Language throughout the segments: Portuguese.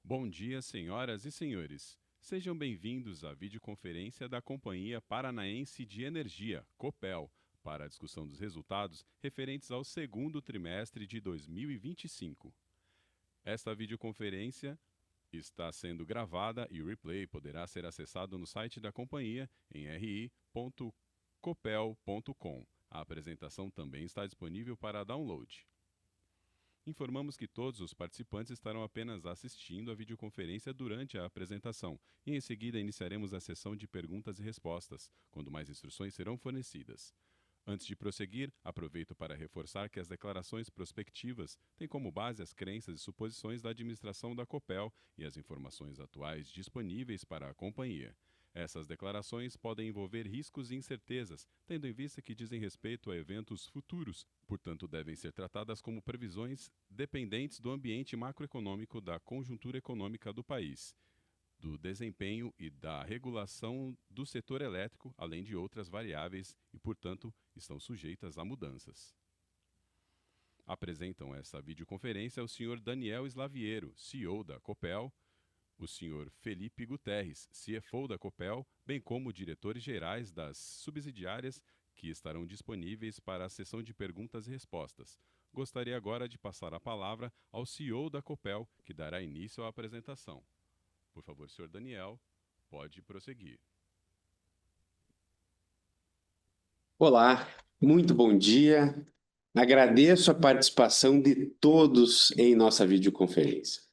Bom dia, senhoras e senhores. Sejam bem-vindos à videoconferência da Companhia Paranaense de Energia, Copel, para a discussão dos resultados referentes ao segundo trimestre de 2025. Esta videoconferência está sendo gravada e o replay poderá ser acessado no site da companhia em ri.copel.com. A apresentação também está disponível para download. Informamos que todos os participantes estarão apenas assistindo a videoconferência durante a apresentação e em seguida iniciaremos a sessão de perguntas e respostas, quando mais instruções serão fornecidas. Antes de prosseguir, aproveito para reforçar que as declarações prospectivas têm como base as crenças e suposições da administração da Copel e as informações atuais disponíveis para a companhia. Essas declarações podem envolver riscos e incertezas, tendo em vista que dizem respeito a eventos futuros, portanto devem ser tratadas como previsões dependentes do ambiente macroeconômico, da conjuntura econômica do país, do desempenho e da regulação do setor elétrico, além de outras variáveis e, portanto, estão sujeitas a mudanças. Apresentam essa videoconferência o Sr. Daniel Slaviero, CEO da Copel, o Sr. Felipe Guterres, CFO da Copel, bem como diretores gerais das subsidiárias que estarão disponíveis para a sessão de perguntas e respostas. Gostaria agora de passar a palavra ao CEO da Copel, que dará início à apresentação. Por favor, Sr. Daniel, pode prosseguir. Olá, muito bom dia. Agradeço a participação de todos em nossa videoconferência.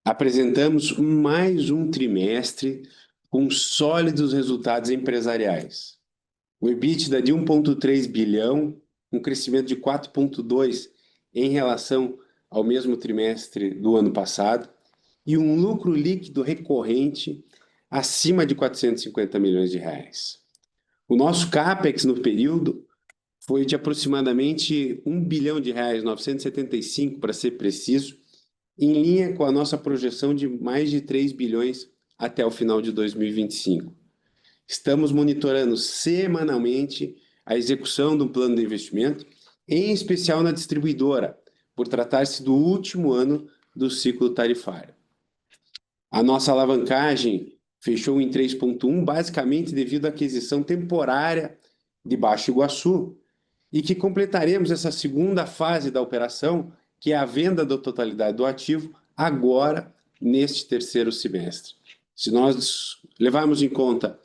Apresentamos mais um trimestre com sólidos resultados empresariais. O EBITDA de 1,3 bilhão, um crescimento de 4,2% em relação ao mesmo trimestre do ano passado, e um lucro líquido recorrente acima de 450 milhões de reais. O nosso CAPEX no período foi de aproximadamente R$ 1 bilhão, 975 para ser preciso, em linha com a nossa projeção de mais de 3 bilhões até o final de 2025. Estamos monitorando semanalmente a execução do plano de investimento, em especial na distribuidora, por tratar-se do último ano do ciclo tarifário. A nossa alavancagem fechou em 3,1, basicamente devido à aquisição temporária de Baixo Iguaçu, e que completaremos essa segunda fase da operação, que é a venda da totalidade do ativo, agora neste terceiro semestre. Se nós levarmos em conta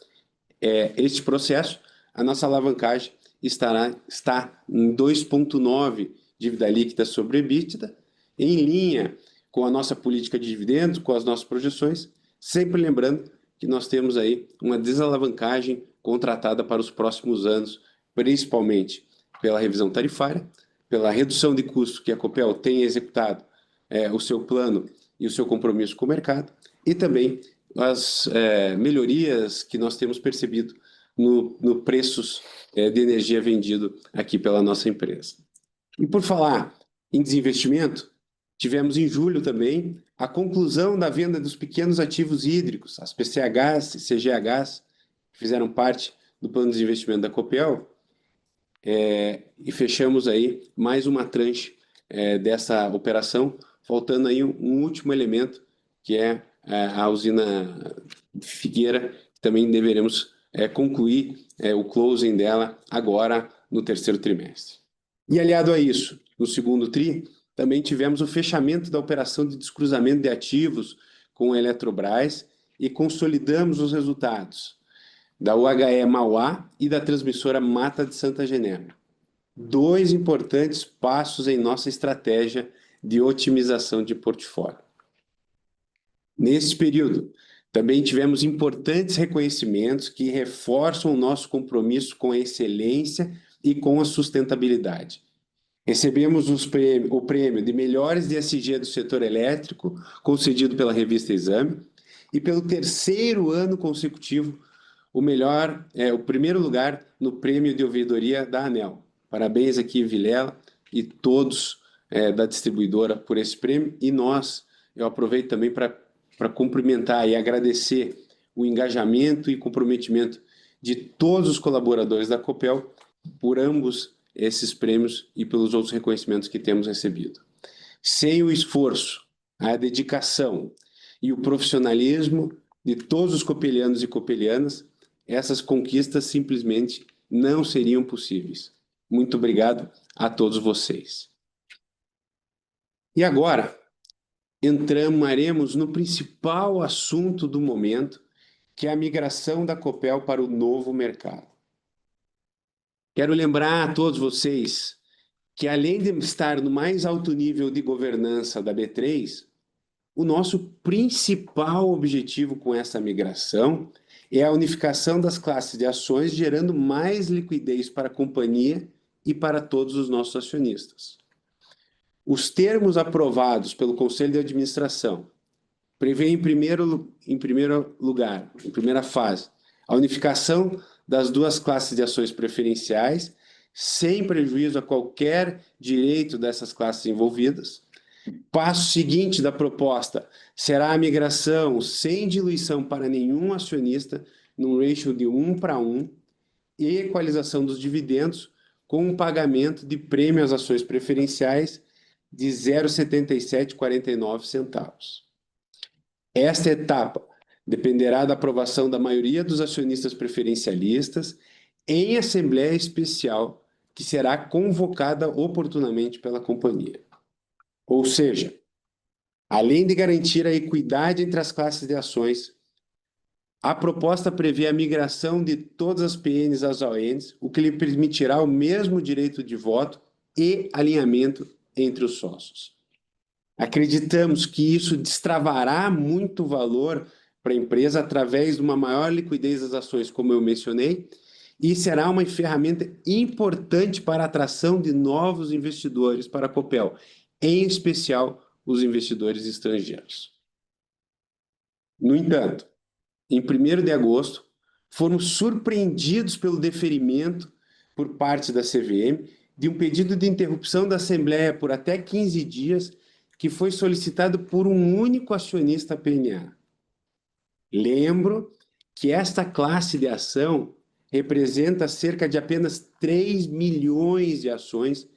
este processo, a nossa alavancagem está em 2,9 dívida líquida sobre EBITDA, em linha com a nossa política de dividendos, com as nossas projeções, sempre lembrando que nós temos aí uma desalavancagem contratada para os próximos anos, principalmente pela revisão tarifária, pela redução de custos que a Copel tem executado o seu plano e o seu compromisso com o mercado, e também as melhorias que nós temos percebido no preços de energia vendido aqui pela nossa empresa. E por falar em desinvestimento, tivemos em julho também a conclusão da venda dos pequenos ativos hídricos, as PCHs e CGHs, que fizeram parte do plano de desinvestimento da Copel, e fechamos aí mais uma tranche dessa operação, faltando aí um último elemento, que é a usina Figueira, que também deveremos concluir o closing dela agora no terceiro trimestre. E aliado a isso, no segundo TRI, também tivemos o fechamento da operação de descruzamento de ativos com a Eletrobras e consolidamos os resultados da UHE Mauá e da transmissora Mata de Santa Genebra. Dois importantes passos em nossa estratégia de otimização de portfólio. Nesse período, também tivemos importantes reconhecimentos que reforçam o nosso compromisso com a excelência e com a sustentabilidade. Recebemos o prêmio de melhores ESG do setor elétrico, concedido pela revista Exame, e pelo terceiro ano consecutivo, o primeiro lugar no prêmio de ouvidoria da ANEEL. Parabéns aqui, Vilela, e todos da distribuidora por esse prêmio. E eu aproveito também para cumprimentar e agradecer o engajamento e comprometimento de todos os colaboradores da Copel por ambos esses prêmios e pelos outros reconhecimentos que temos recebido. Sem o esforço, a dedicação e o profissionalismo de todos os copelianos e copelianas, essas conquistas simplesmente não seriam possíveis. Muito obrigado a todos vocês. E agora, entraremos no principal assunto do momento, que é a migração da Copel para o novo mercado. Quero lembrar a todos vocês que, além de estar no mais alto nível de governança da B3, o nosso principal objetivo com essa migração é a unificação das classes de ações, gerando mais liquidez para a companhia e para todos os nossos acionistas. Os termos aprovados pelo Conselho de Administração prevêem, em primeira fase, a unificação das duas classes de ações preferenciais, sem prejuízo a qualquer direito dessas classes envolvidas. Passo seguinte da proposta será a migração sem diluição para nenhum acionista, num ratio de 1:1, e equalização dos dividendos com um pagamento de prêmio às ações preferenciais de 0,7749 centavos. Esta etapa dependerá da aprovação da maioria dos acionistas preferencialistas em assembleia especial que será convocada oportunamente pela companhia. Ou seja, além de garantir a equidade entre as classes de ações, a proposta prevê a migração de todas as PNs às ONs, o que lhe permitirá o mesmo direito de voto e alinhamento entre os sócios. Acreditamos que isso destravará muito valor para a empresa através de uma maior liquidez das ações, como eu mencionei, e será uma ferramenta importante para a atração de novos investidores para a Copel, em especial os investidores estrangeiros. No entanto, em 1º de agosto, fomos surpreendidos pelo deferimento por parte da CVM de um pedido de interrupção da Assembleia por até 15 dias, que foi solicitado por um único acionista PNA. Lembro que esta classe de ação representa cerca de apenas 3 milhões de ações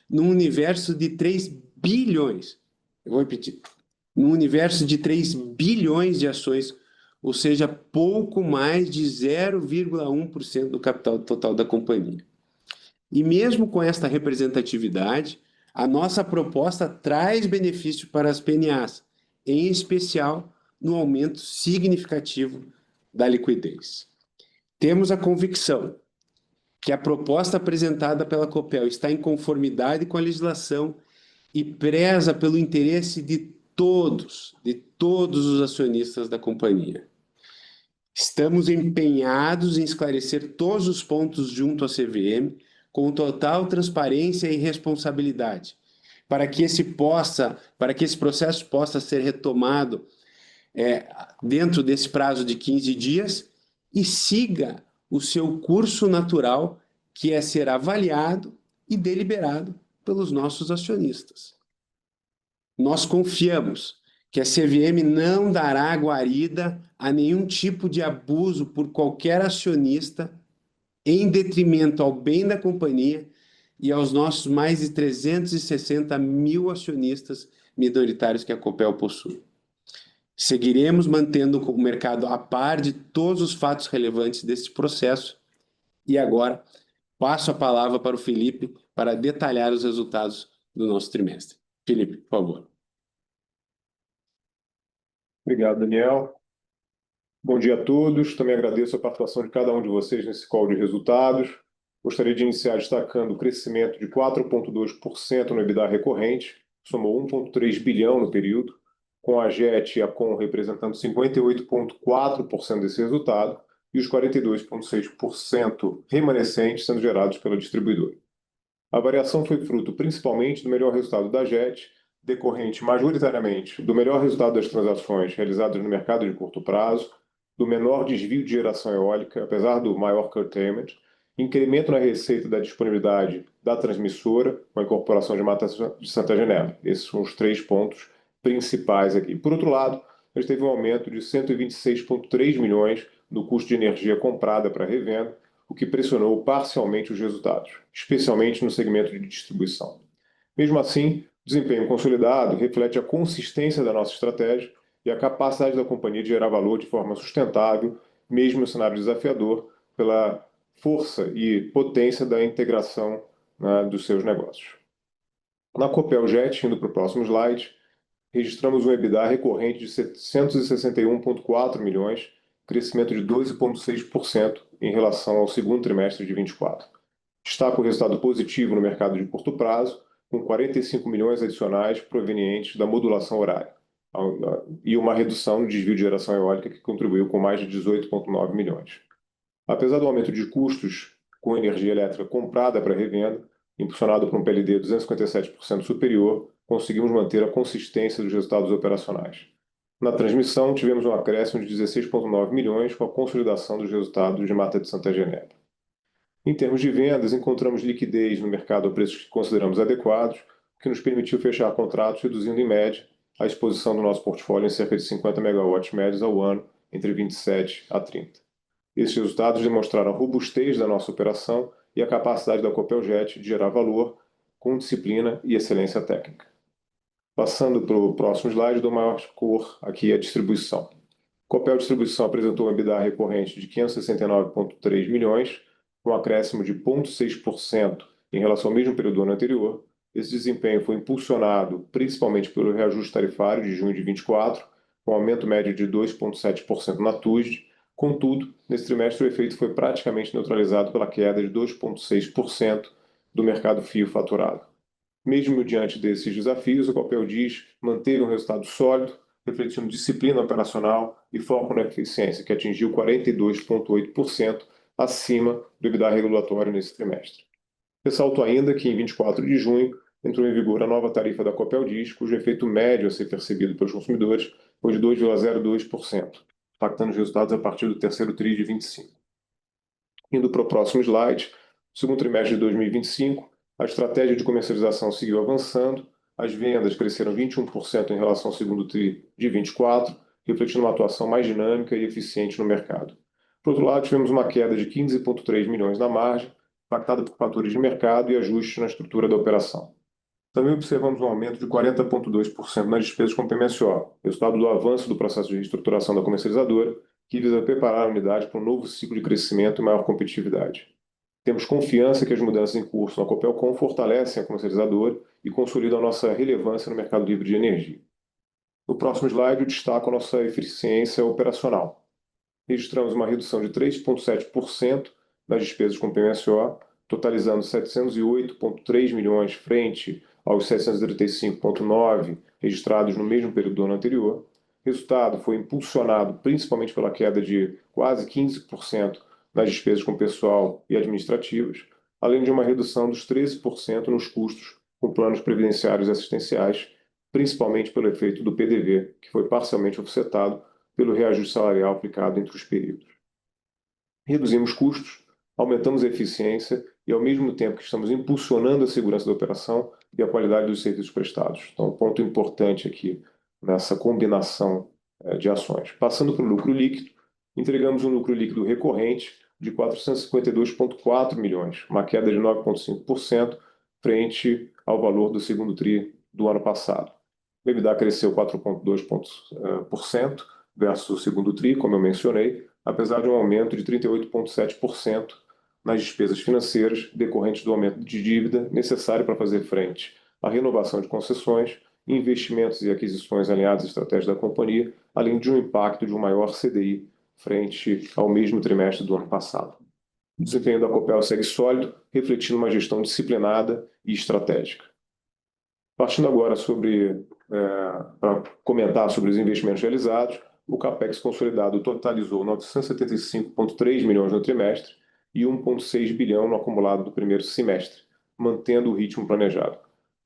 num universo de 3 bilhões. Eu vou repetir. Num universo de 3 bilhões de ações, ou seja, pouco mais de 0,1% do capital total da companhia. E mesmo com esta representatividade, a nossa proposta traz benefício para as PNAs, em especial no aumento significativo da liquidez. Temos a convicção que a proposta apresentada pela Copel está em conformidade com a legislação e preza pelo interesse de todos os acionistas da companhia. Estamos empenhados em esclarecer todos os pontos junto à CVM, com total transparência e responsabilidade, para que esse processo possa ser retomado dentro desse prazo de 15 dias e siga o seu curso natural, que é ser avaliado e deliberado pelos nossos acionistas. Nós confiamos que a CVM não dará guarida a nenhum tipo de abuso por qualquer acionista em detrimento ao bem da companhia e aos nossos mais de 360 mil acionistas minoritários que a Copel possui. Seguiremos mantendo o mercado a par de todos os fatos relevantes deste processo. E agora, passo a palavra para o Felipe para detalhar os resultados do nosso trimestre. Felipe, por favor. Obrigado, Daniel. Bom dia a todos. Também agradeço a participação de cada um de vocês nesse call de resultados. Gostaria de iniciar destacando o crescimento de 4,2% no EBITDA recorrente, somou 1,3 bilhão no período, com a JET e a COM representando 58,4% desse resultado e os 42,6% remanescentes sendo gerados pela distribuidora. A variação foi fruto principalmente do melhor resultado da JET, decorrente majoritariamente do melhor resultado das transações realizadas no mercado de curto prazo, do menor desvio de geração eólica, apesar do maior curtailment, incremento na receita da disponibilidade da transmissora, com a incorporação de Mata de Santa Genebra. Esses são os 3 pontos principais aqui. Por outro lado, a gente teve um aumento de 126,3 milhões no custo de energia comprada para revenda, o que pressionou parcialmente os resultados, especialmente no segmento de distribuição. Mesmo assim, o desempenho consolidado reflete a consistência da nossa estratégia e a capacidade da companhia de gerar valor de forma sustentável, mesmo no cenário desafiador, pela força e potência da integração, né, dos seus negócios. Na Copel Jet, indo para o próximo slide, registramos um EBITDA recorrente de 761,4 milhões, crescimento de 12,6% em relação ao segundo trimestre de 24. Destaca o resultado positivo no mercado de curto prazo, com 45 milhões adicionais provenientes da modulação horária, e uma redução no desvio de geração eólica que contribuiu com mais de 18,9 milhões. Apesar do aumento de custos com energia elétrica comprada para revenda, impulsionado por um PLD 257% superior, conseguimos manter a consistência dos resultados operacionais. Na transmissão, tivemos um acréscimo de 16,9 milhões com a consolidação dos resultados de Mata de Santa Genebra. Em termos de vendas, encontramos liquidez no mercado a preços que consideramos adequados, o que nos permitiu fechar contratos reduzindo em média a exposição do nosso portfólio em cerca de 50 megawatts médios ao ano, entre 27 a 30. Esses resultados demonstraram a robustez da nossa operação e a capacidade da Copel Jet de gerar valor com disciplina e excelência técnica. Passando para o próximo slide, dou maior cor aqui à distribuição. Copel Distribuição apresentou um EBITDA recorrente de 569,3 milhões, com um acréscimo de 0,6% em relação ao mesmo período do ano anterior. Esse desempenho foi impulsionado principalmente pelo reajuste tarifário de junho de 24, com um aumento médio de 2,7% na TUSD. Contudo, nesse trimestre o efeito foi praticamente neutralizado pela queda de 2,6% do mercado fio faturado. Mesmo diante desses desafios, a Copel Diz manteve um resultado sólido, refletindo disciplina operacional e foco na eficiência, que atingiu 42,8%, acima do EBITDA regulatório nesse trimestre. Ressalto ainda que em 24 de junho entrou em vigor a nova tarifa da Copel Diz, cujo efeito médio a ser percebido pelos consumidores foi de 2,02%, impactando os resultados a partir do terceiro TRI de 25. Indo para o próximo slide, no segundo trimestre de 2025, a estratégia de comercialização seguiu avançando, as vendas cresceram 21% em relação ao segundo TRI de 24, refletindo uma atuação mais dinâmica e eficiente no mercado. Por outro lado, tivemos uma queda de 15,3 milhões na margem, impactada por fatores de mercado e ajustes na estrutura da operação. Também observamos um aumento de 40,2% nas despesas com PMSO, resultado do avanço do processo de reestruturação da comercializadora, que visa preparar a unidade para um novo ciclo de crescimento e maior competitividade. Temos confiança que as mudanças em curso na Copelcom fortalecem a comercializadora e consolidam a nossa relevância no mercado livre de energia. No próximo slide, eu destaco a nossa eficiência operacional. Registramos uma redução de 3,7% nas despesas com PMSO, totalizando 708,3 milhões frente aos 735,9 registrados no mesmo período do ano anterior. O resultado foi impulsionado principalmente pela queda de quase 15% nas despesas com pessoal e administrativas, além de uma redução dos 13% nos custos com planos previdenciários e assistenciais, principalmente pelo efeito do PDV, que foi parcialmente offsetado pelo reajuste salarial aplicado entre os períodos. Reduzimos custos, aumentamos a eficiência e, ao mesmo tempo que estamos impulsionando a segurança da operação e a qualidade dos serviços prestados. Então, um ponto importante aqui nessa combinação de ações. Passando para o lucro líquido, entregamos um lucro líquido recorrente de 452,4 milhões, uma queda de 9,5% frente ao valor do segundo TRI do ano passado. O EBITDA cresceu 4,2% versus o segundo TRI, como eu mencionei, apesar de um aumento de 38,7% nas despesas financeiras decorrentes do aumento de dívida necessário para fazer frente à renovação de concessões, investimentos e aquisições alinhados à estratégia da companhia, além de um impacto de um maior CDI frente ao mesmo trimestre do ano passado. O desempenho da Copel segue sólido, refletindo uma gestão disciplinada e estratégica. Partindo agora para comentar sobre os investimentos realizados, o CAPEX consolidado totalizou 975,3 milhões no trimestre e 1,6 bilhão no acumulado do primeiro semestre, mantendo o ritmo planejado.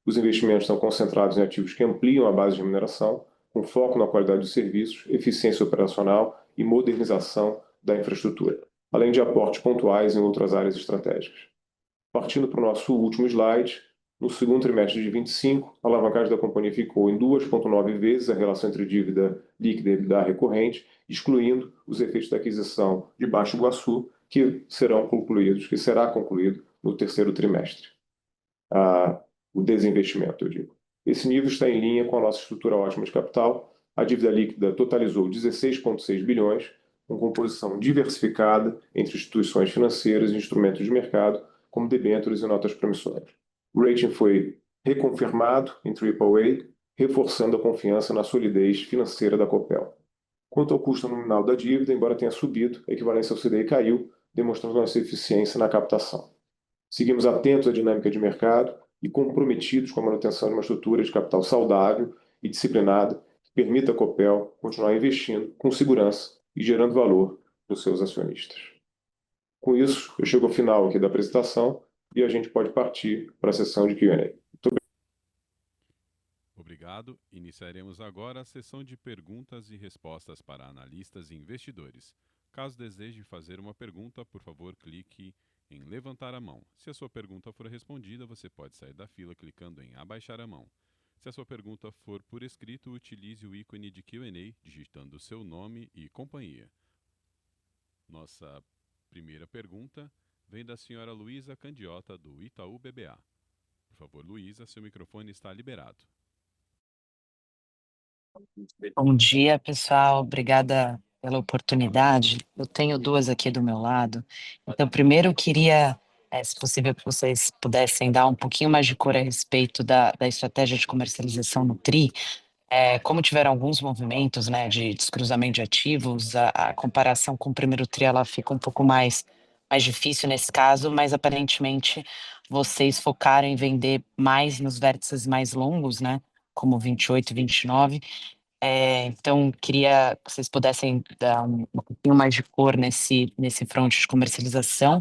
Os investimentos estão concentrados em ativos que ampliam a base de remuneração, com foco na qualidade dos serviços, eficiência operacional e modernização da infraestrutura, além de aportes pontuais em outras áreas estratégicas. Partindo para o nosso último slide, no segundo trimestre de 25, a alavancagem da companhia ficou em 2,9 vezes a relação entre dívida líquida e EBITDA recorrente, excluindo os efeitos da aquisição de Baixo Iguaçu, que será concluído no terceiro trimestre. O desinvestimento, eu digo. Esse nível está em linha com a nossa estrutura ótima de capital, a dívida líquida totalizou 16,6 bilhões, com composição diversificada entre instituições financeiras e instrumentos de mercado, como debêntures e notas promissórias. O rating foi reconfirmado em AAA, reforçando a confiança na solidez financeira da Copel. Quanto ao custo nominal da dívida, embora tenha subido, a equivalência ao CDI caiu, demonstrando nossa eficiência na captação. Seguimos atentos à dinâmica de mercado e comprometidos com a manutenção de uma estrutura de capital saudável e disciplinada que permita à Copel continuar investindo com segurança e gerando valor para os seus acionistas. Com isso, eu chego ao final aqui da apresentação e a gente pode partir para a sessão de Q&A. Obrigado. Iniciaremos agora a sessão de perguntas e respostas para analistas e investidores. Caso deseje fazer uma pergunta, por favor, clique em levantar a mão. Se a sua pergunta for respondida, você pode sair da fila clicando em abaixar a mão. Se a sua pergunta for por escrito, utilize o ícone de Q&A, digitando seu nome e companhia. Nossa primeira pergunta vem da senhora Luísa Candiota, do Itaú BBA. Por favor, Luísa, seu microfone está liberado. Bom dia, pessoal. Obrigada pela oportunidade. Eu tenho duas aqui do meu lado. Então, primeiro eu queria, se possível, que vocês pudessem dar um pouquinho mais de cor a respeito da estratégia de comercialização no TRI. Como tiveram alguns movimentos, né, de descruzamento de ativos, a comparação com o primeiro TRI ela fica um pouco mais difícil nesse caso, mas aparentemente vocês focaram em vender mais nos vértices mais longos, né, como 28 e 29. Então, queria que vocês pudessem dar um pouquinho mais de cor nesse front de comercialização.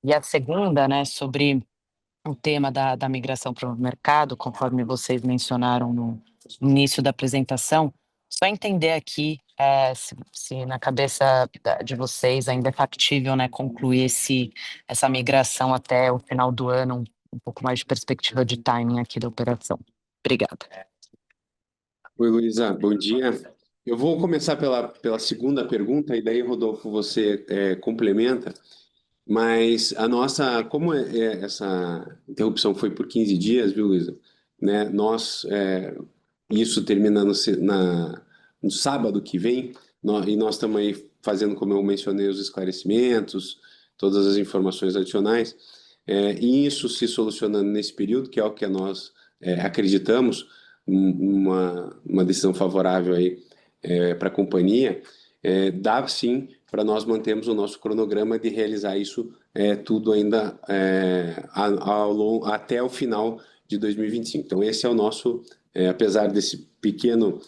E a segunda, né, sobre o tema da migração para o mercado, conforme vocês mencionaram no início da apresentação, só entender aqui se na cabeça de vocês ainda é factível, né, concluir essa migração até o final do ano, um pouco mais de perspectiva de timing aqui da operação. Obrigada. Oi, Luísa, bom dia. Eu vou começar pela segunda pergunta e daí, Rodolfo, você complementa. Mas a nossa, como essa interrupção foi por 15 dias, viu, Luísa? Né, isso termina no sábado que vem, e nós estamos aí fazendo, como eu mencionei, os esclarecimentos, todas as informações adicionais, e isso se solucionando nesse período, que é o que nós acreditamos, uma decisão favorável aí para a companhia, dá sim para nós mantermos o nosso cronograma de realizar isso tudo ainda até o final de 2025. Então, esse é o nosso, apesar desse pequeno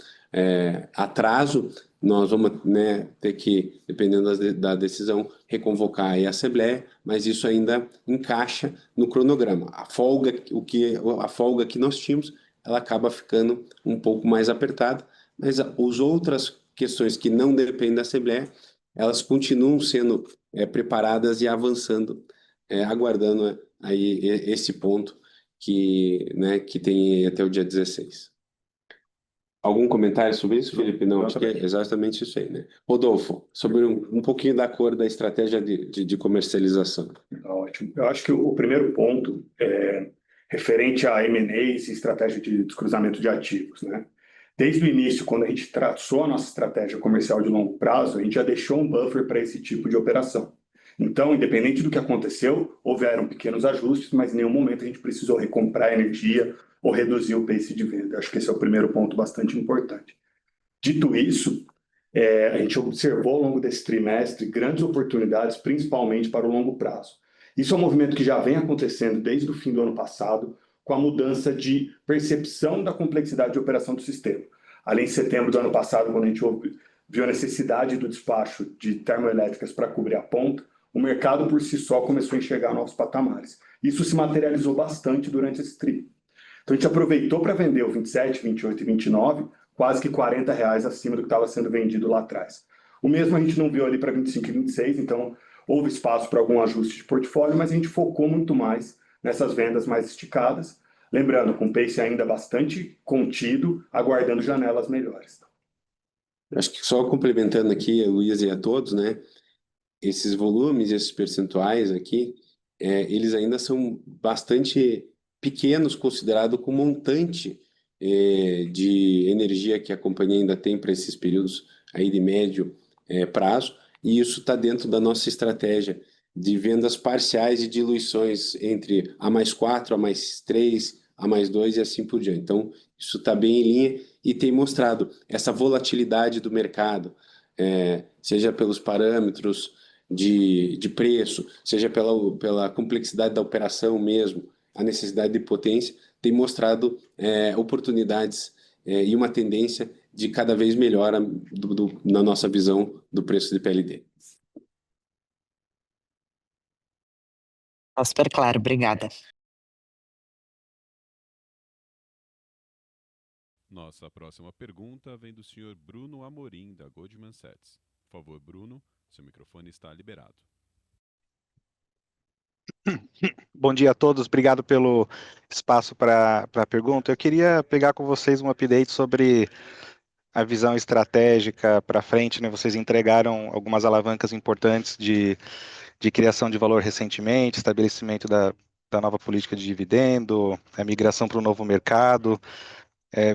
atraso, nós vamos, né, ter que, dependendo da decisão, reconvocar aí a Assembleia, mas isso ainda encaixa no cronograma. A folga que nós tínhamos, ela acaba ficando um pouco mais apertada, mas as outras questões que não dependem da Assembleia, elas continuam sendo preparadas e avançando, aguardando aí esse ponto que tem até o dia 16. Algum comentário sobre isso, Felipe? Não, acho que é exatamente isso aí, né? Rodolfo, sobre um pouquinho da cor da estratégia de comercialização. Ótimo. Eu acho que o primeiro ponto é referente a M&As e estratégia de descruzamento de ativos, né? Desde o início, quando a gente traçou a nossa estratégia comercial de longo prazo, a gente já deixou um buffer para esse tipo de operação. Então, independente do que aconteceu, houveram pequenos ajustes, mas em nenhum momento a gente precisou recomprar energia ou reduzir o pace de venda. Acho que esse é o primeiro ponto bastante importante. Dito isso, a gente observou ao longo desse trimestre grandes oportunidades, principalmente para o longo prazo. Isso é um movimento que já vem acontecendo desde o fim do ano passado, com a mudança de percepção da complexidade de operação do sistema. Além de setembro do ano passado, quando a gente viu a necessidade do despacho de termoelétricas para cobrir a ponta, o mercado por si só começou a enxergar novos patamares. Isso se materializou bastante durante esse tri. Então a gente aproveitou para vender o 27, 28 e 29, quase que R$40 acima do que estava sendo vendido lá atrás. O mesmo a gente não viu ali para 25 e 26, então houve espaço para algum ajuste de portfólio, mas a gente focou muito mais nessas vendas mais esticadas, lembrando, com pace ainda bastante contido, aguardando janelas melhores. Acho que só complementando aqui a Luísa e a todos, né? Esses volumes, esses percentuais aqui, eles ainda são bastante pequenos, considerado com o montante de energia que a companhia ainda tem para esses períodos aí de médio prazo, e isso está dentro da nossa estratégia de vendas parciais e diluições entre A+4, A+3, A+2 e assim por diante. Então, isso está bem em linha e tem mostrado essa volatilidade do mercado, seja pelos parâmetros de preço, seja pela complexidade da operação mesmo, a necessidade de potência, tem mostrado oportunidades e uma tendência de cada vez melhora na nossa visão do preço de PLD. Tá super claro, obrigada. Nossa próxima pergunta vem do senhor Bruno Amorim, da Goldman Sachs. Por favor, Bruno, seu microfone está liberado. Bom dia a todos, obrigado pelo espaço para a pergunta. Eu queria pegar com vocês um update sobre a visão estratégica para frente, né? Vocês entregaram algumas alavancas importantes de criação de valor recentemente, estabelecimento da nova política de dividendo, a migração para o novo mercado.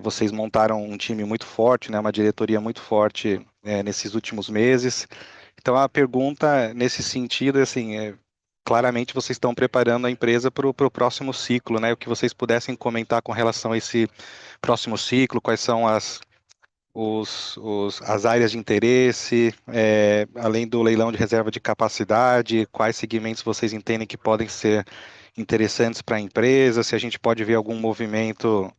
Vocês montaram um time muito forte, né? Uma diretoria muito forte nesses últimos meses. Então, a pergunta nesse sentido é assim, claramente vocês estão preparando a empresa para o próximo ciclo, né? O que vocês pudessem comentar com relação a esse próximo ciclo, quais são as áreas de interesse, além do leilão de reserva de capacidade, quais segmentos vocês entendem que podem ser interessantes para a empresa, se a gente pode ver algum movimento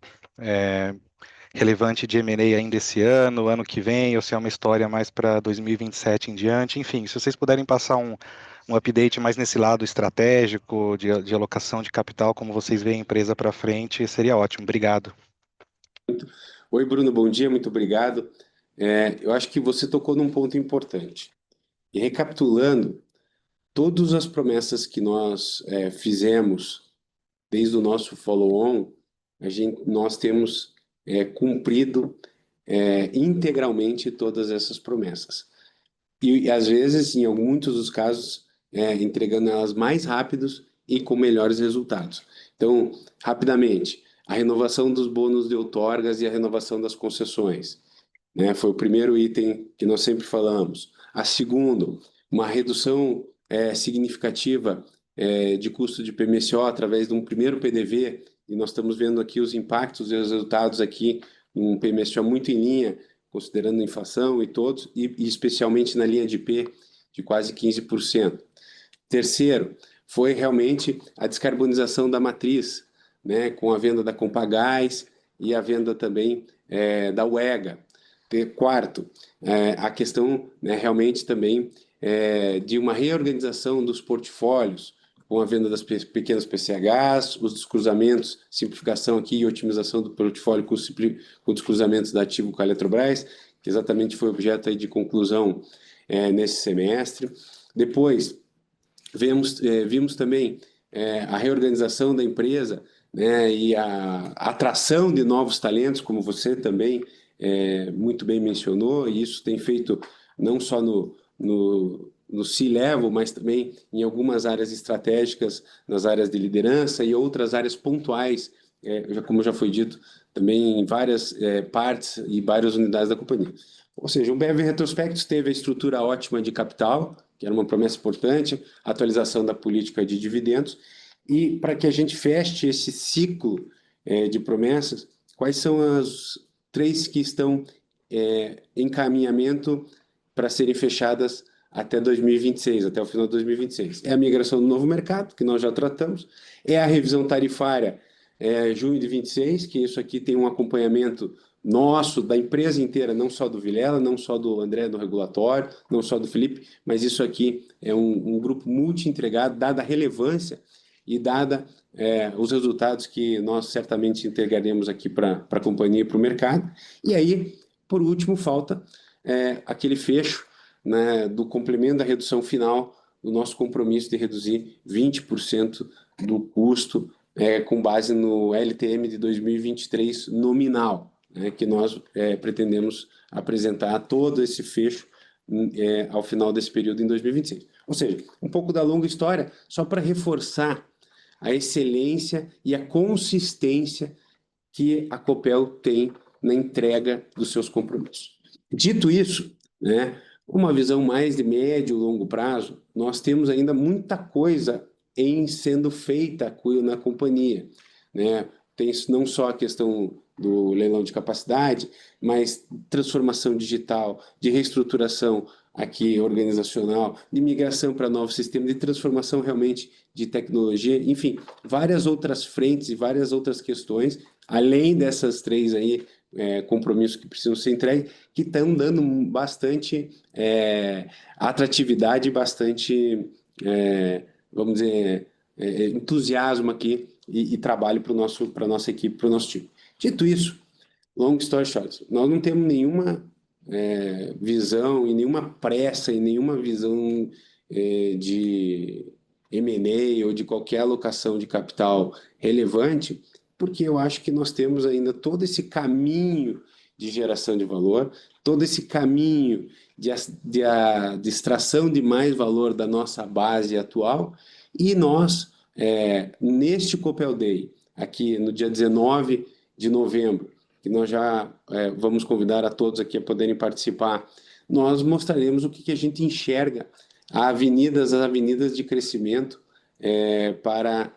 relevante de M&A ainda esse ano que vem, ou se é uma história mais para 2027 em diante, enfim, se vocês puderem passar um update mais nesse lado estratégico, de alocação de capital, como vocês veem a empresa para frente, seria ótimo. Obrigado. Oi, Bruno, bom dia, muito obrigado. Eu acho que você tocou num ponto importante. E recapitulando, todas as promessas que nós fizemos desde o nosso follow-on, nós temos cumprido integralmente todas essas promessas. E às vezes, em muitos dos casos, entregando elas mais rápidos e com melhores resultados. Então, rapidamente, a renovação dos bônus de outorgas e a renovação das concessões, né? Foi o primeiro item que nós sempre falamos. A segundo, uma redução significativa de custo de PMSO através de um primeiro PDV, e nós estamos vendo aqui os impactos e os resultados aqui, um PMSO muito em linha, considerando a inflação e todos, e especialmente na linha de P, de quase 15%. Terceiro, foi realmente a descarbonização da matriz, né, com a venda da Compagás e a venda também da UEGA. Quarto, a questão, né, realmente também de uma reorganização dos portfólios, com a venda das pequenas PCHs, os descruzamentos, simplificação aqui e otimização do portfólio com os cruzamentos da ativo com a Eletrobras, que exatamente foi objeto aí de conclusão nesse semestre. Depois, vimos também a reorganização da empresa, né, e a atração de novos talentos, como você também muito bem mencionou, e isso tem feito não só no C-Level, mas também em algumas áreas estratégicas, nas áreas de liderança e outras áreas pontuais, como já foi dito, também em várias partes e várias unidades da companhia. Ou seja, o BEV Retrospectus teve a estrutura ótima de capital, que era uma promessa importante, atualização da política de dividendos, e para que a gente feche esse ciclo de promessas, quais são as 3 que estão em caminhamento para serem fechadas até 2026, até o final de 2026. É a migração do novo mercado, que nós já tratamos, é a revisão tarifária, junho de 26, que isso aqui tem um acompanhamento nosso, da empresa inteira, não só do Vilela, não só do André, do regulatório, não só do Felipe, mas isso aqui é um grupo multi-entregado, dada a relevância e dada os resultados que nós certamente entregaremos aqui para a companhia e para o mercado. E aí, por último, falta aquele fecho, né, do complemento da redução final do nosso compromisso de reduzir 20% do custo com base no LTM de 2023 nominal, né, que nós pretendemos apresentar todo esse fecho ao final desse período em 2026. Ou seja, um pouco da longa história, só para reforçar a excelência e a consistência que a Copel tem na entrega dos seus compromissos. Dito isso, né, uma visão mais de médio e longo prazo, nós temos ainda muita coisa em sendo feita na companhia, né? Tem não só a questão do leilão de capacidade, mas transformação digital, de reestruturação aqui organizacional, de migração para novos sistemas, de transformação realmente de tecnologia, enfim, várias outras frentes e várias outras questões, além dessas três aí, compromissos que precisam ser entregues, que estão dando bastante atratividade, bastante, vamos dizer, entusiasmo aqui e trabalho para a nossa equipe, para o nosso time. Dito isso, long story short, nós não temos nenhuma visão e nenhuma pressa e nenhuma visão de M&A ou de qualquer alocação de capital relevante, porque eu acho que nós temos ainda todo esse caminho de geração de valor, todo esse caminho de extração de mais valor da nossa base atual, e nós, neste Copel Day, aqui no dia 19 de novembro, que nós já vamos convidar a todos aqui a poderem participar, nós mostraremos o que a gente enxerga as avenidas de crescimento para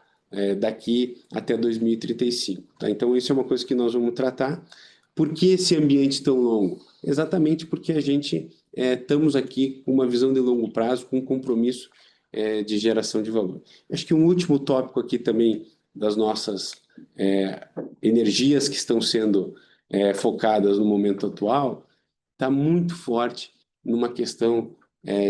daqui até 2035. Tá? Então, isso é uma coisa que nós vamos tratar. Por que esse ambiente tão longo? Exatamente porque a gente estamos aqui com uma visão de longo prazo, com um compromisso de geração de valor. Acho que um último tópico aqui também das nossas energias que estão sendo focadas no momento atual está muito forte numa questão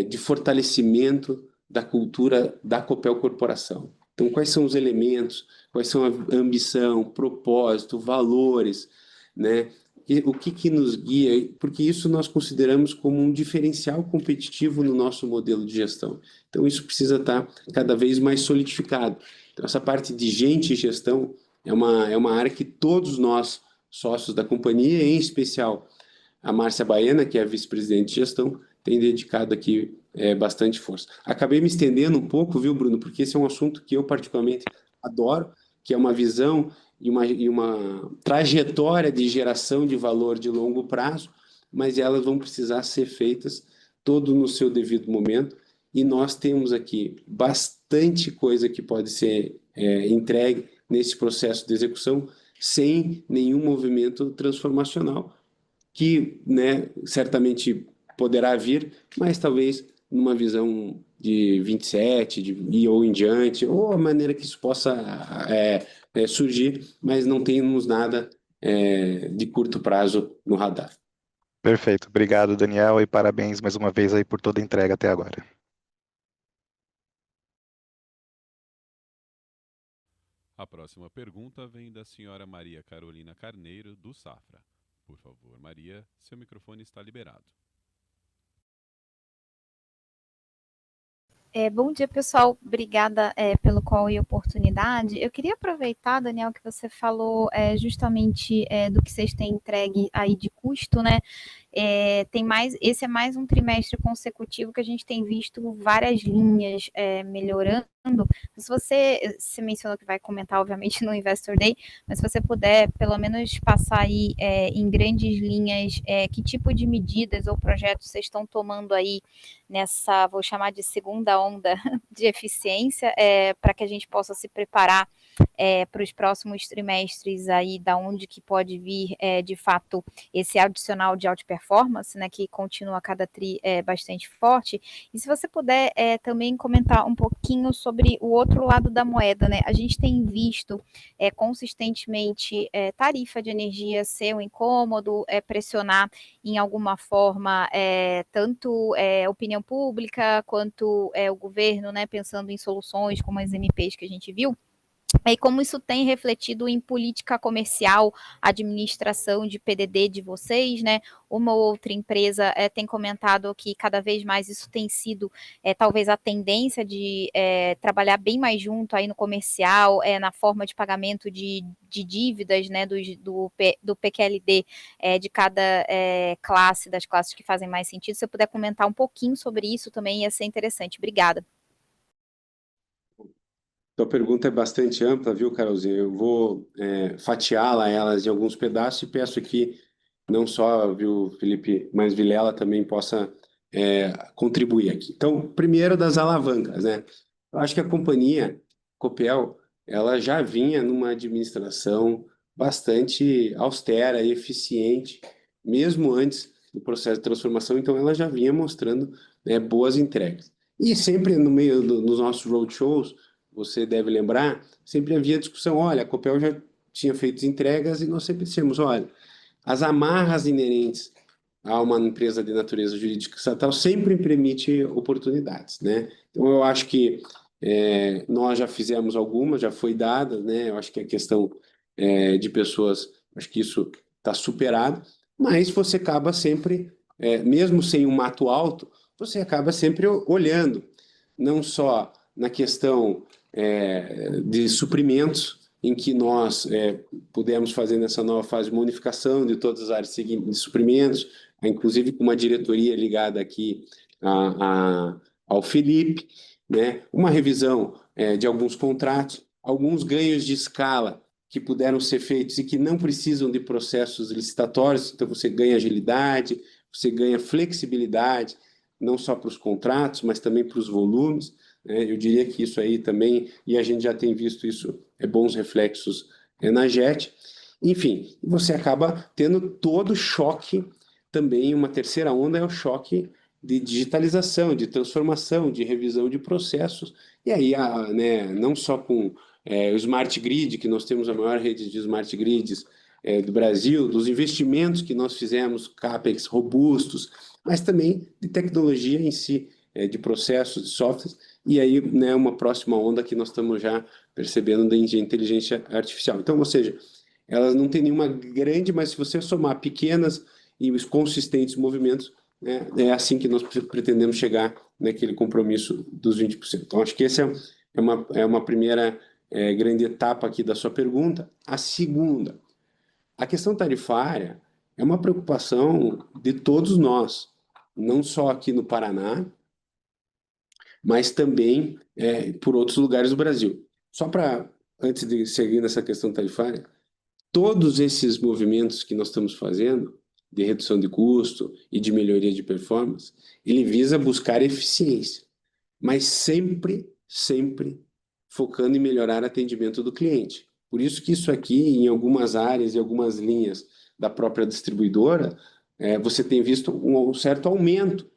de fortalecimento da cultura da Copel Corporação. Então, quais são os elementos, quais são a ambição, propósito, valores, né? E o que nos guia, porque isso nós consideramos como um diferencial competitivo no nosso modelo de gestão. Então, isso precisa estar cada vez mais solidificado. Então, essa parte de gente e gestão é uma área que todos nós, sócios da companhia, em especial a Márcia Baena, que é a vice-presidente de gestão, tem dedicado aqui bastante força. Acabei me estendendo um pouco, viu, Bruno? Porque esse é um assunto que eu particularmente adoro, que é uma visão e uma trajetória de geração de valor de longo prazo, mas elas vão precisar ser feitas todo no seu devido momento, e nós temos aqui bastante coisa que pode ser entregue nesse processo de execução sem nenhum movimento transformacional, que, né, certamente poderá vir, mas talvez numa visão de 27 ou em diante, ou a maneira que isso possa surgir, mas não temos nada de curto prazo no radar. Perfeito. Obrigado, Daniel, e parabéns mais uma vez aí por toda a entrega até agora. A próxima pergunta vem da senhora Maria Carolina Carneiro, do Safra. Por favor, Maria, seu microfone está liberado. Bom dia, pessoal. Obrigada pelo call e oportunidade. Eu queria aproveitar, Daniel, que você falou justamente do que vocês têm entregue aí de custo, né? Esse é mais um trimestre consecutivo que a gente tem visto várias linhas melhorando. Se você mencionou que vai comentar, obviamente, no Investor Day, mas se você puder, pelo menos, passar aí em grandes linhas que tipo de medidas ou projetos vocês estão tomando aí nessa, vou chamar de segunda onda de eficiência, para que a gente possa se preparar para os próximos trimestres aí, da onde que pode vir, de fato, esse adicional de outperformance, né, que continua a cada tri bastante forte. E se você puder também comentar um pouquinho sobre o outro lado da moeda, né? A gente tem visto consistentemente tarifa de energia ser um incômodo, pressionar em alguma forma tanto a opinião pública quanto o governo, né, pensando em soluções como as MPs que a gente viu. E como isso tem refletido em política comercial, administração de PDD de vocês, né? Uma ou outra empresa tem comentado que cada vez mais isso tem sido talvez a tendência de trabalhar bem mais junto aí no comercial, na forma de pagamento de dívidas, né? Do PQLD de cada classe, das classes que fazem mais sentido. Se você puder comentar um pouquinho sobre isso também, ia ser interessante. Obrigada. Tua pergunta é bastante ampla, viu, Carolzinha? Eu vou fatiá-la elas em alguns pedaços e peço aqui, não só, viu, Felipe, mas Vilela também possa contribuir aqui. Então, primeiro das alavancas, né? Eu acho que a companhia Copel, ela já vinha numa administração bastante austera e eficiente, mesmo antes do processo de transformação, então ela já vinha mostrando, né, boas entregas. E sempre no meio dos nossos roadshows, você deve lembrar, sempre havia discussão, olha, a Copel já tinha feito entregas e nós sempre dissemos, olha, as amarras inerentes a uma empresa de natureza jurídica estatal sempre permite oportunidades, né? Então eu acho que nós já fizemos algumas, já foi dada, né? Eu acho que a questão de pessoas, acho que isso está superado, mas você acaba sempre, mesmo sem um mato alto, você acaba sempre olhando, não só na questão de suprimentos, em que nós pudemos fazer nessa nova fase uma unificação de todas as áreas de suprimentos, inclusive com uma diretoria ligada aqui ao Felipe, né? Uma revisão de alguns contratos, alguns ganhos de escala que puderam ser feitos e que não precisam de processos licitatórios, então você ganha agilidade, você ganha flexibilidade, não só para os contratos, mas também para os volumes, né? Eu diria que isso aí também, e a gente já tem visto isso, bons reflexos na JET. Enfim, você acaba tendo todo o choque também, uma terceira onda é o choque de digitalização, de transformação, de revisão de processos, e aí, né, não só com o Smart Grid, que nós temos a maior rede de Smart Grids do Brasil, dos investimentos que nós fizemos, CAPEX robustos, mas também de tecnologia em si, de processos, de softwares, e aí, né, uma próxima onda que nós estamos já percebendo de inteligência artificial. Então, ou seja, elas não têm nenhuma grande, mas se você somar pequenas e os consistentes movimentos, né, é assim que nós pretendemos chegar naquele compromisso dos 20%. Então, acho que essa é uma primeira grande etapa aqui da sua pergunta. A segunda, a questão tarifária é uma preocupação de todos nós, não só aqui no Paraná, mas também por outros lugares do Brasil. Só para, antes de seguir nessa questão tarifária, todos esses movimentos que nós estamos fazendo, de redução de custo e de melhoria de performance, ele visa buscar eficiência, mas sempre, sempre focando em melhorar o atendimento do cliente. Por isso que isso aqui, em algumas áreas e algumas linhas da própria distribuidora, você tem visto um certo aumento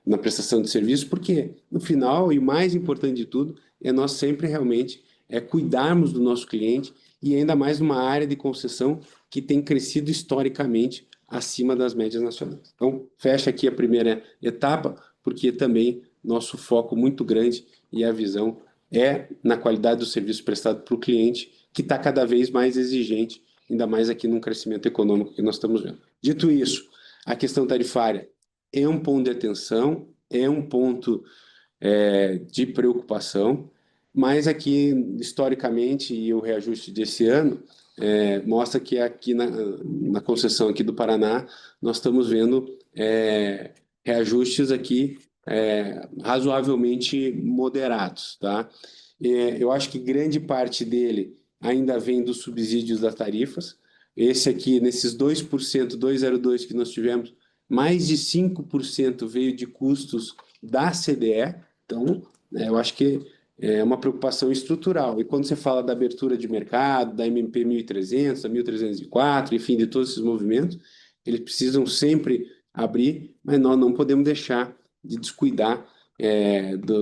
na prestação de serviço, porque no final, e o mais importante de tudo, é nós sempre realmente cuidarmos do nosso cliente, e ainda mais numa área de concessão que tem crescido historicamente acima das médias nacionais. Então, fecha aqui a primeira etapa, porque também nosso foco muito grande e a visão é na qualidade do serviço prestado para o cliente, que está cada vez mais exigente, ainda mais aqui num crescimento econômico que nós estamos vendo. Dito isso, a questão tarifária é um ponto de atenção, é um ponto de preocupação, mas aqui, historicamente, e o reajuste desse ano mostra que aqui na concessão aqui do Paraná, nós estamos vendo reajustes aqui razoavelmente moderados, tá? Eu acho que grande parte dele ainda vem dos subsídios das tarifas. Esse aqui, nesses 2%, 2,02 que nós tivemos, mais de 5% veio de custos da CDE, então eu acho que é uma preocupação estrutural. E quando você fala da abertura de mercado, da MP 1300, da 1304, enfim, de todos esses movimentos, eles precisam sempre abrir, mas nós não podemos deixar de descuidar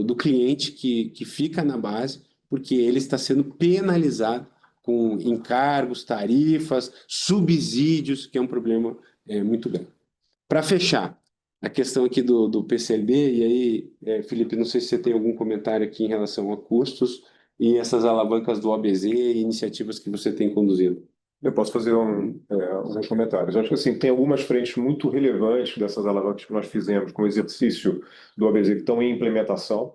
do cliente que fica na base, porque ele está sendo penalizado com encargos, tarifas, subsídios, que é um problema muito grande. Para fechar, a questão aqui do PCLD, e aí, Felipe, não sei se você tem algum comentário aqui em relação a custos e essas alavancas do OBZ e iniciativas que você tem conduzido. Eu posso fazer alguns comentários. Eu acho que assim, tem algumas frentes muito relevantes dessas alavancas que nós fizemos com o exercício do OBZ que estão em implementação.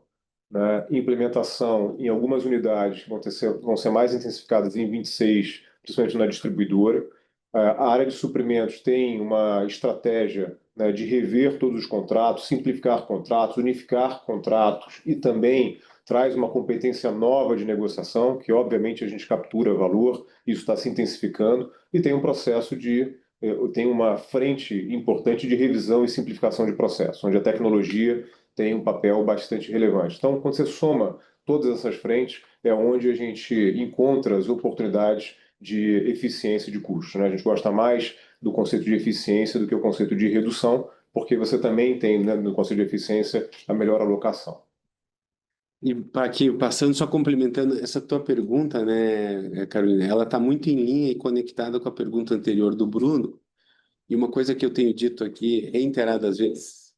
Né? Implementação em algumas unidades vão ser mais intensificadas em 26, principalmente na distribuidora. A área de suprimentos tem uma estratégia, né, de rever todos os contratos, simplificar contratos, unificar contratos e também traz uma competência nova de negociação, que obviamente a gente captura valor, isso está se intensificando, e tem um processo tem uma frente importante de revisão e simplificação de processos, onde a tecnologia tem um papel bastante relevante. Então, quando você soma todas essas frentes, é onde a gente encontra as oportunidades de eficiência de custo, né? A gente gosta mais do conceito de eficiência do que o conceito de redução, porque você também tem, né, no conceito de eficiência a melhor alocação. E para aqui, passando, só complementando essa tua pergunta, né, Carolina, ela está muito em linha e conectada com a pergunta anterior do Bruno. E uma coisa que eu tenho dito aqui, reiteradas vezes,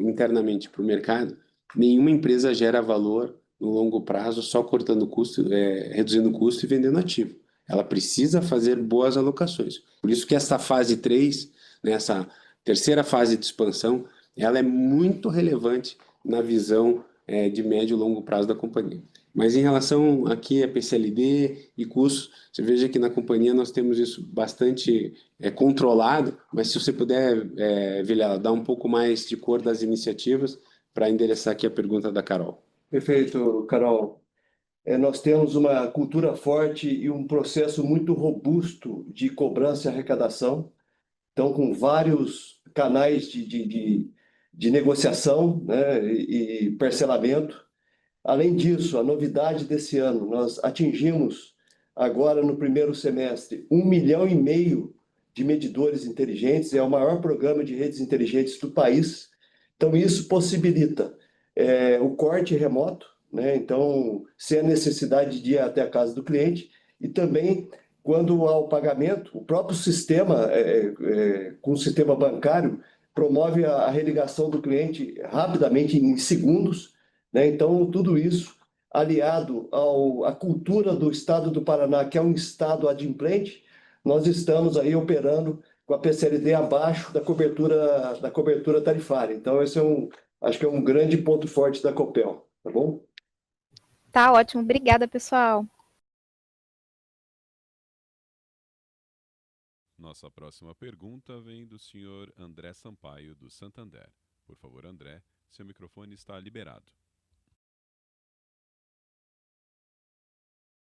internamente para o mercado, nenhuma empresa gera valor no longo prazo só cortando custo, reduzindo custo e vendendo ativo. Ela precisa fazer boas alocações. Por isso que essa fase 3, nessa terceira fase de expansão, ela é muito relevante na visão de médio e longo prazo da companhia. Mas em relação aqui a PCLD e custos, você veja que na companhia nós temos isso bastante controlado, mas se você puder, Vilela, dar um pouco mais de cor das iniciativas para endereçar aqui a pergunta da Carol. Perfeito, Carol. Nós temos uma cultura forte e um processo muito robusto de cobrança e arrecadação, então com vários canais de negociação, né, e parcelamento. Além disso, a novidade desse ano, nós atingimos agora no primeiro semestre 1,5 milhão de medidores inteligentes, é o maior programa de redes inteligentes do país. Então isso possibilita o corte remoto, né? Então sem a necessidade de ir até a casa do cliente, e também quando há o pagamento, o próprio sistema, com o sistema bancário, promove a religação do cliente rapidamente, em segundos, né? Então, tudo isso aliado à cultura do estado do Paraná, que é um estado adimplente, nós estamos aí operando com a PCLD abaixo da cobertura tarifária. Então, esse acho que é um grande ponto forte da Copel, tá bom? Tá ótimo, obrigada, pessoal. Nossa próxima pergunta vem do senhor André Sampaio, do Santander. Por favor, André, seu microfone está liberado.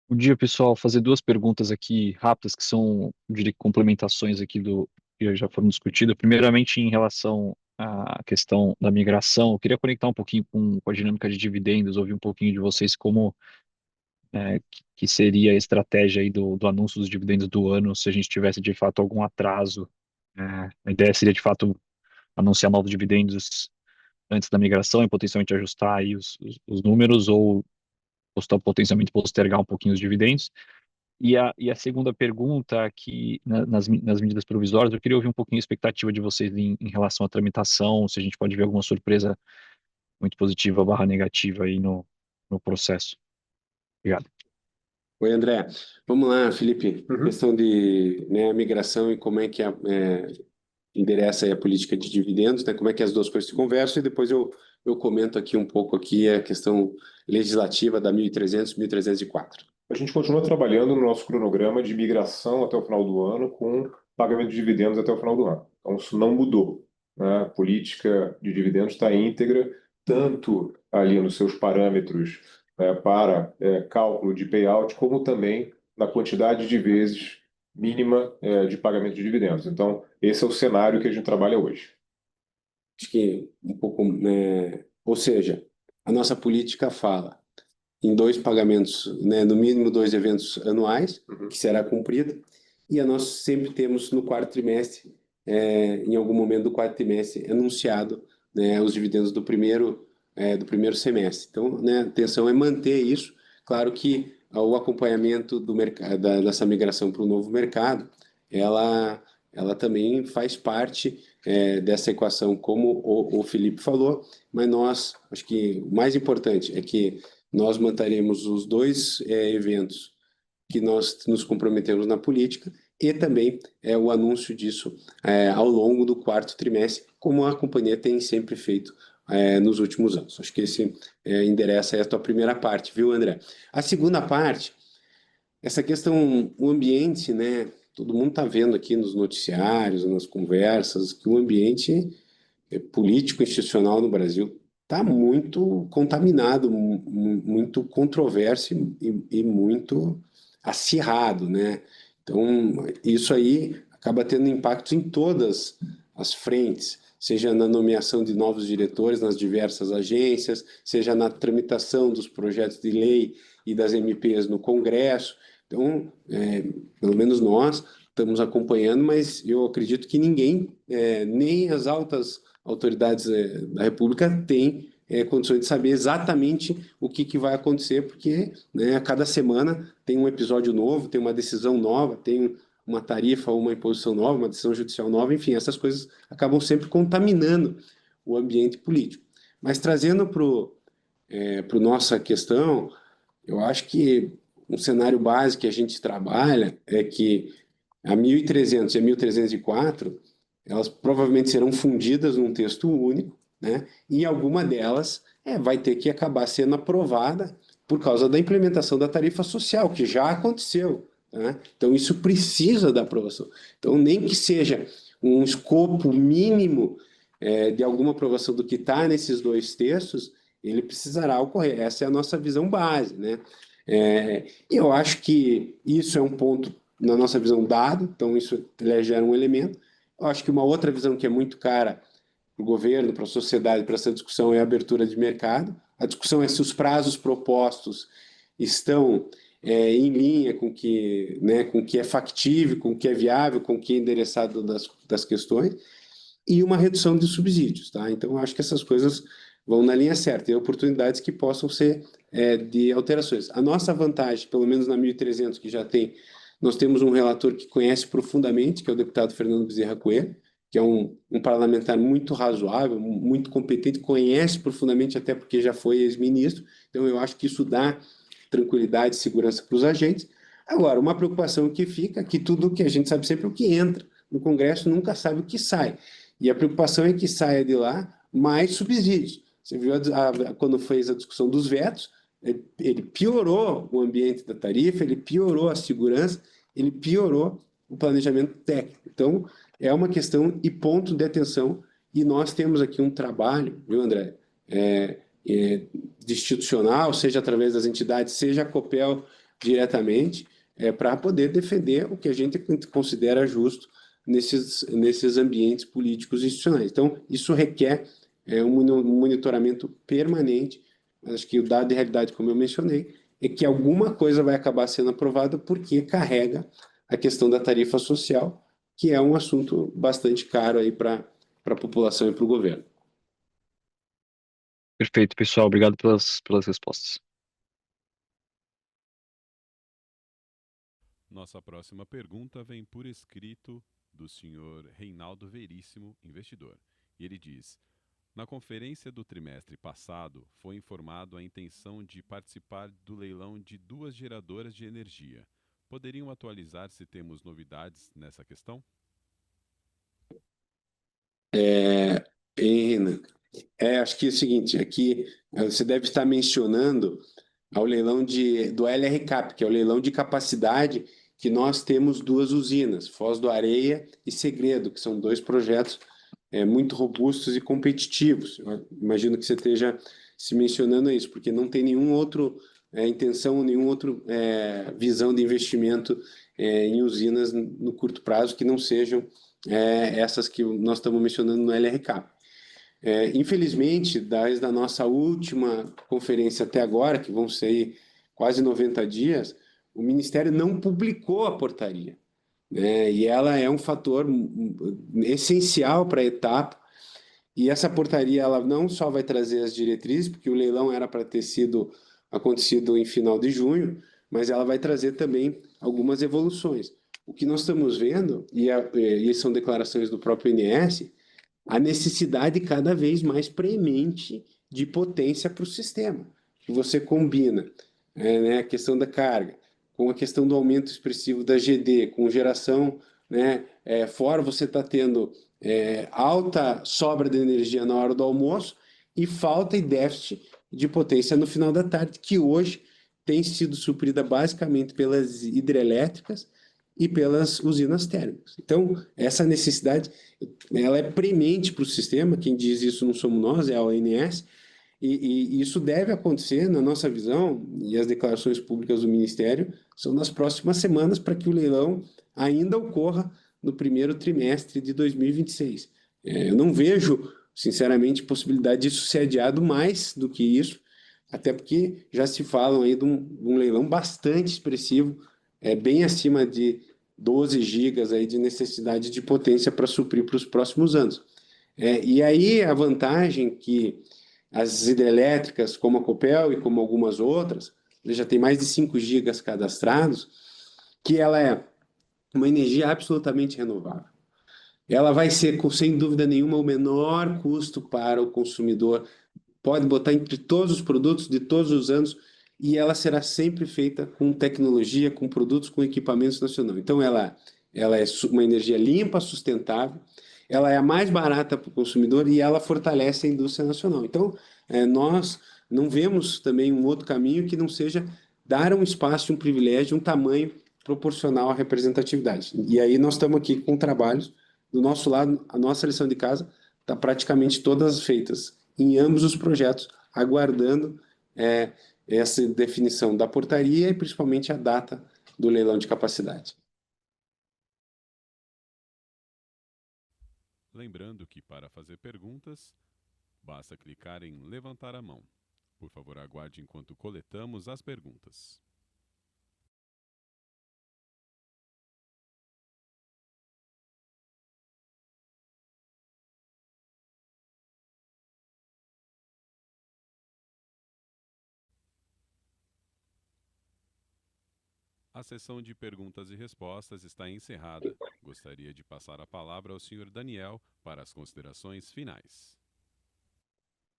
Bom dia, pessoal. Fazer duas perguntas aqui rápidas, que são, eu diria, complementações aqui do que já foram discutidas. Primeiramente, em relação à questão da migração, eu queria conectar um pouquinho com a dinâmica de dividendos, ouvir um pouquinho de vocês como que seria a estratégia aí do anúncio dos dividendos do ano, se a gente tivesse, de fato, algum atraso. A ideia seria, de fato, anunciar novos dividendos antes da migração e potencialmente ajustar aí os números, ou potencialmente postergar um pouquinho os dividendos. E a segunda pergunta, que nas medidas provisórias, eu queria ouvir um pouquinho a expectativa de vocês em relação à tramitação, se a gente pode ver alguma surpresa muito positiva / negativa aí no processo. Obrigado. Oi, André. Vamos lá, Felipe. Questão de migração e como é que endereça aí a política de dividendos, né? Como é que as duas coisas se conversam, e depois eu comento aqui um pouco aqui a questão legislativa da 1.300, 1.304. A gente continua trabalhando no nosso cronograma de migração até o final do ano, com pagamento de dividendos até o final do ano. Então, isso não mudou, né? A política de dividendos está íntegra, tanto ali nos seus parâmetros para cálculo de payout, como também na quantidade de vezes mínima de pagamento de dividendos. Então, esse é o cenário que a gente trabalha hoje. Acho que um pouco, ou seja, a nossa política fala em 2 pagamentos, no mínimo 2 eventos anuais, que será cumprido, e nós sempre temos no quarto trimestre, em algum momento do quarto trimestre, anunciado os dividendos do primeiro semestre. Então, a intenção é manter isso. Claro que o acompanhamento do mercado, dessa migração para o novo mercado, ela também faz parte dessa equação, como o Felipe falou, mas acho que o mais importante é que nós manteremos os 2 eventos que nós nos comprometemos na política, e também o anúncio disso ao longo do quarto trimestre, como a companhia tem sempre feito nos últimos anos. Acho que esse endereça a tua primeira parte, viu, André? A segunda parte, essa questão, o ambiente, todo mundo está vendo aqui nos noticiários, nas conversas, que o ambiente político institucional no Brasil está muito contaminado, muito controverso e muito acirrado, né? Então, isso aí acaba tendo impactos em todas as frentes, seja na nomeação de novos diretores nas diversas agências, seja na tramitação dos projetos de lei e das MPs no Congresso. Então, pelo menos nós estamos acompanhando, mas eu acredito que ninguém, nem as altas autoridades da República, têm condições de saber exatamente o que vai acontecer, porque, né, a cada semana tem um episódio novo, tem uma decisão nova, tem uma tarifa ou uma imposição nova, uma decisão judicial nova, enfim, essas coisas acabam sempre contaminando o ambiente político. Mas trazendo para a nossa questão, eu acho que um cenário básico que a gente trabalha é que a 1300 e a 1304, elas provavelmente serão fundidas num texto único, né? E alguma delas vai ter que acabar sendo aprovada por causa da implementação da tarifa social, que já aconteceu, né? Então, isso precisa da aprovação. Então, nem que seja um escopo mínimo de alguma aprovação do que está nesses dois textos, ele precisará ocorrer. Essa é a nossa visão base, né? Eu acho que isso é um ponto, na nossa visão, dado, então isso gera um elemento. Eu acho que uma outra visão que é muito cara para o governo, para a sociedade, para essa discussão é a abertura de mercado. A discussão é se os prazos propostos estão em linha com que, né, com o que é factível, com o que é viável, com o que é endereçado das questões, e uma redução de subsídios, tá? Então, eu acho que essas coisas vão na linha certa, e oportunidades que possam ser de alterações. A nossa vantagem, pelo menos na 1300, que já tem, nós temos um relator que conhece profundamente, que é o deputado Fernando Bezerra Coelho, que é um parlamentar muito razoável, muito competente, conhece profundamente, até porque já foi ex-ministro, então eu acho que isso dá tranquilidade e segurança para os agentes. Agora, uma preocupação que fica, que tudo que a gente sabe sempre é o que entra no Congresso, nunca sabe o que sai. E a preocupação é que saia de lá mais subsídios. Você viu quando fez a discussão dos vetos, ele piorou o ambiente da tarifa, ele piorou a segurança, ele piorou o planejamento técnico. Então, é uma questão e ponto de atenção, e nós temos aqui um trabalho, viu, André, de institucional, seja através das entidades, seja a Copel diretamente, para poder defender o que a gente considera justo nesses ambientes políticos institucionais. Então, isso requer um monitoramento permanente. Acho que o dado de realidade, como eu mencionei, é que alguma coisa vai acabar sendo aprovada porque carrega a questão da tarifa social, que é um assunto bastante caro aí para a população e para o governo. Perfeito, pessoal. Obrigado pelas respostas. Nossa próxima pergunta vem por escrito do senhor Reinaldo Veríssimo, investidor. E ele diz: na conferência do trimestre passado, foi informado a intenção de participar do leilão de 2 geradoras de energia. Poderiam atualizar se temos novidades nessa questão? Acho que é o seguinte, aqui você deve estar mencionando ao leilão do LRCAP, que é o leilão de capacidade, que nós temos 2 usinas, Foz do Areia e Segredo, que são 2 projetos muito robustos e competitivos. Eu imagino que você esteja se mencionando isso, porque não tem nenhum outro intenção, nenhum outro visão de investimento em usinas no curto prazo que não sejam essas que nós estamos mencionando no LRCAP. Infelizmente, desde a nossa última conferência até agora, que vão ser quase 90 dias, o Ministério não publicou a portaria, né? E ela é um fator essencial para a etapa. E essa portaria, ela não só vai trazer as diretrizes, porque o leilão era para ter acontecido em final de junho, mas ela vai trazer também algumas evoluções. O que nós estamos vendo, e são declarações do próprio INS, a necessidade cada vez mais premente de potência para o sistema. Você combina a questão da carga, com a questão do aumento expressivo da GD, com geração, fora você está tendo alta sobra de energia na hora do almoço e falta e déficit de potência no final da tarde, que hoje tem sido suprida basicamente pelas hidrelétricas e pelas usinas térmicas. Então, essa necessidade ela é premente para o sistema, quem diz isso não somos nós, é a ONS, E isso deve acontecer, na nossa visão, e as declarações públicas do Ministério são nas próximas semanas para que o leilão ainda ocorra no primeiro trimestre de 2026. Eu não vejo, sinceramente, possibilidade disso ser adiado mais do que isso, até porque já se falam aí de um leilão bastante expressivo, bem acima de 12 gigas aí de necessidade de potência para suprir para os próximos anos. E aí a vantagem que as hidrelétricas, como a Copel e como algumas outras, já tem mais de 5 gigas cadastrados, que ela é uma energia absolutamente renovável. Ela vai ser, sem dúvida nenhuma, o menor custo para o consumidor. Pode botar entre todos os produtos de todos os anos e ela será sempre feita com tecnologia, com produtos, com equipamentos nacionais. Então, ela é uma energia limpa, sustentável, ela é a mais barata para o consumidor e ela fortalece a indústria nacional. Então, nós não vemos também um outro caminho que não seja dar um espaço, um privilégio, um tamanho proporcional à representatividade. E aí nós estamos aqui com trabalhos do nosso lado, a nossa lição de casa está praticamente todas feitas em ambos os projetos, aguardando essa definição da portaria e principalmente a data do leilão de capacidade. Lembrando que para fazer perguntas, basta clicar em levantar a mão. Por favor, aguarde enquanto coletamos as perguntas. A sessão de perguntas e respostas está encerrada. Gostaria de passar a palavra ao senhor Daniel para as considerações finais.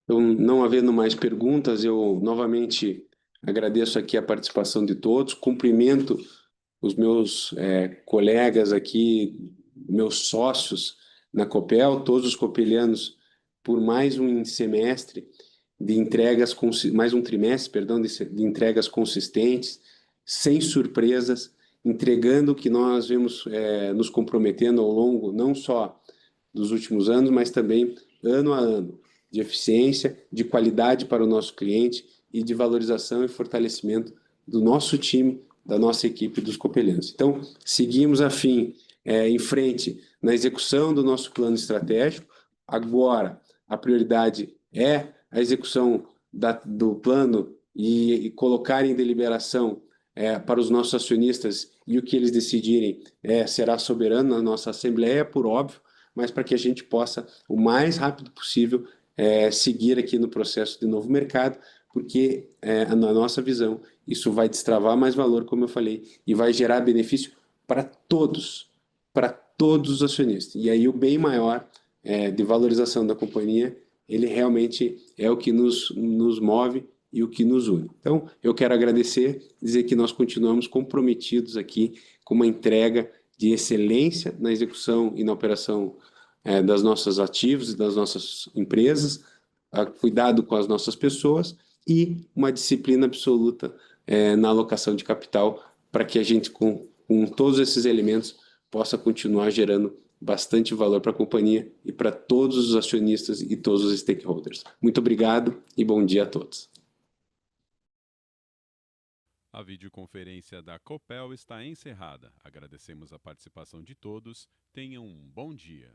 Então, não havendo mais perguntas, eu novamente agradeço aqui a participação de todos, cumprimento os meus colegas aqui, meus sócios na Copel, todos os copelianos, por mais um semestre de entregas, mais um trimestre, perdão, de entregas consistentes, sem surpresas, entregando o que nós vemos nos comprometendo ao longo, não só dos últimos anos, mas também ano a ano, de eficiência, de qualidade para o nosso cliente e de valorização e fortalecimento do nosso time, da nossa equipe dos copelianos. Então, seguimos em frente na execução do nosso plano estratégico. Agora, a prioridade é a execução do plano e colocar em deliberação para os nossos acionistas, e o que eles decidirem será soberano na nossa Assembleia, por óbvio, mas para que a gente possa, o mais rápido possível, seguir aqui no processo de novo mercado, porque, na nossa visão, isso vai destravar mais valor, como eu falei, e vai gerar benefício para todos os acionistas. E aí o bem maior de valorização da companhia, ele realmente é o que nos move e o que nos une. Então, eu quero agradecer, dizer que nós continuamos comprometidos aqui com uma entrega de excelência na execução e na operação das nossos ativos e das nossas empresas, cuidado com as nossas pessoas e uma disciplina absoluta na alocação de capital para que a gente, com todos esses elementos, possa continuar gerando bastante valor para a companhia e para todos os acionistas e todos os stakeholders. Muito obrigado e bom dia a todos. A videoconferência da Copel está encerrada. Agradecemos a participação de todos. Tenham um bom dia.